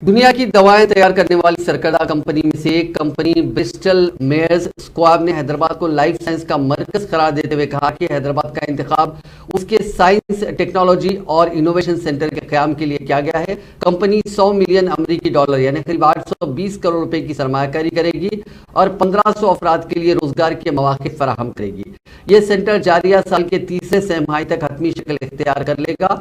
दुनिया की दवाएं तैयार करने वाली सरकर्दा कंपनी में से एक कंपनी ब्रिस्टल मेयर्स स्क्वाब ने हैदराबाद को लाइफ साइंस का मरकज करार देते हुए कहा कि हैदराबाद का इंतखाब उसके साइंस टेक्नोलॉजी और इनोवेशन सेंटर के क़याम के लिए किया गया है। कंपनी 100 मिलियन अमरीकी डॉलर यानी करीब 820 करोड़ रुपए की सरमायाकारी करेगी और 1500 अफराद के लिए रोजगार के मौके फराहम करेगी। ये सेंटर जारिया साल के तीसरे तिमाही तक हतमी शक्ल इख्तियार कर लेगा।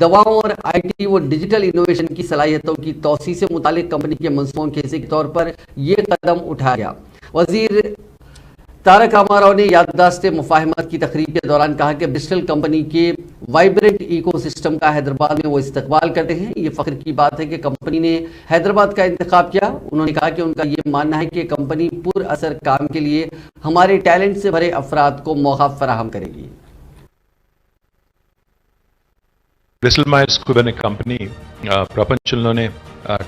दवाओं और IT व डिजिटल इनोवेशन की सलाहियतों की तौसीह से मुतालिक कंपनी के मंसूबों के हिस्से के तौर पर यह कदम उठाया गया। वजीर तारक रामाराव ने याददाश्त मुफाहमत की तकरीब के दौरान कहा कि ब्रिस्टल कंपनी के वाइब्रेंट इकोसिस्टम का हैदराबाद में वो इस्तकबाल करते हैं। ये फ़ख्र की बात है कि कंपनी ने हैदराबाद का इंतखाब किया। उन्होंने कहा कि उनका ये मानना है कि कंपनी पुर असर काम के लिए हमारे टैलेंट से भरे अफराद को मौका फराहम करेगी। బ్రిస్టల్ మైర్స్ స్క్వాబ్ అనే కంపెనీ ప్రపంచంలోనే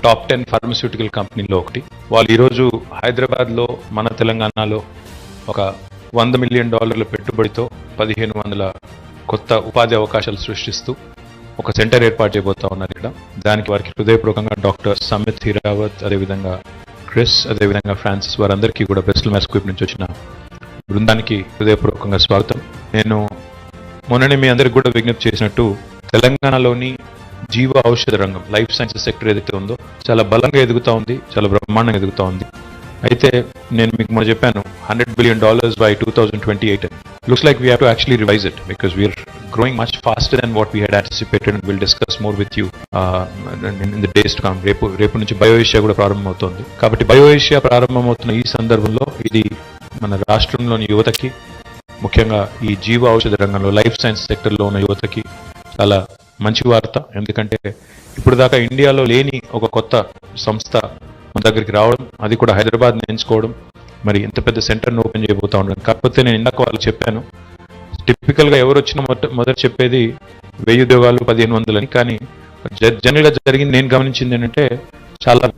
టాప్ 10 ఫార్మస్యూటికల్ కంపెనీలో ఒకటి. వాళ్ళు ఈరోజు హైదరాబాద్లో మన తెలంగాణలో ఒక $100 మిలియన్ పెట్టుబడితో 1500 కొత్త ఉపాధి అవకాశాలు సృష్టిస్తూ ఒక సెంటర్ ఏర్పాటు చేయబోతా ఉన్నారు. ఇక్కడ దానికి వారికి హృదయపూర్వకంగా డాక్టర్ సమిత్ హీరావత్, అదేవిధంగా క్రిస్, అదేవిధంగా ఫ్రాన్సిస్ వారందరికీ కూడా బ్రిస్టల్ మైర్స్ స్క్వాబ్ నుంచి వచ్చిన బృందానికి హృదయపూర్వకంగా స్వాగతం. నేను మొన్ననే మీ అందరికి కూడా విజ్ఞప్తి చేసినట్టు తెలంగాణలోని జీవ ఔషధ రంగం, లైఫ్ సైన్సెస్ సెక్టర్ ఏదైతే ఉందో చాలా బలంగా ఎదుగుతూ ఉంది, చాలా బ్రహ్మాండంగా ఎదుగుతూ ఉంది. అయితే నేను మీకు మొన్న చెప్పాను $100 billion by 2028. Looks like we have to actually revise it because we're growing much faster than what we had anticipated and will discuss more with you in the days to come. రేపు నుంచి bio Asia కూడా ప్రారంభమవుతోంది. కాబట్టి bio Asia ప్రారంభమవుతున్న ఈ సందర్భంలో ఇది మన రాష్ట్రంలోని యువతకి, ముఖ్యంగా ఈ జీవ ఔషధ రంగంలో లైఫ్ సైన్స్ సెక్టర్లో ఉన్న యువతకి చాలా మంచి వార్త. ఎందుకంటే ఇప్పుడు దాకా ఇండియాలో లేని ఒక కొత్త సంస్థ మన దగ్గరికి రావడం, అది కూడా హైదరాబాద్ని ఎంచుకోవడం, మరి ఇంత పెద్ద సెంటర్ని ఓపెన్ చేయబోతా ఉండడం. కాకపోతే నేను ఇందాక వాళ్ళు చెప్పాను, టిపికల్గా ఎవరు వచ్చినా మొదట చెప్పేది 1000 ఉద్యోగాలు 1500 అని. కానీ జనరల్గా జరిగింది నేను గమనించింది ఏంటంటే చాలా